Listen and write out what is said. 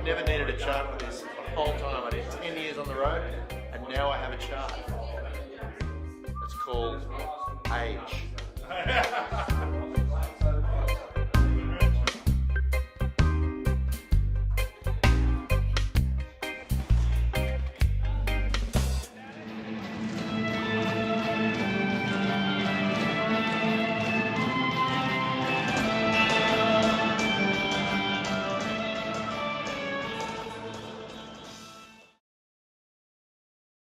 never needed a chart for this the whole time. I did 10 years on the road, and now I have a chart. It's called age.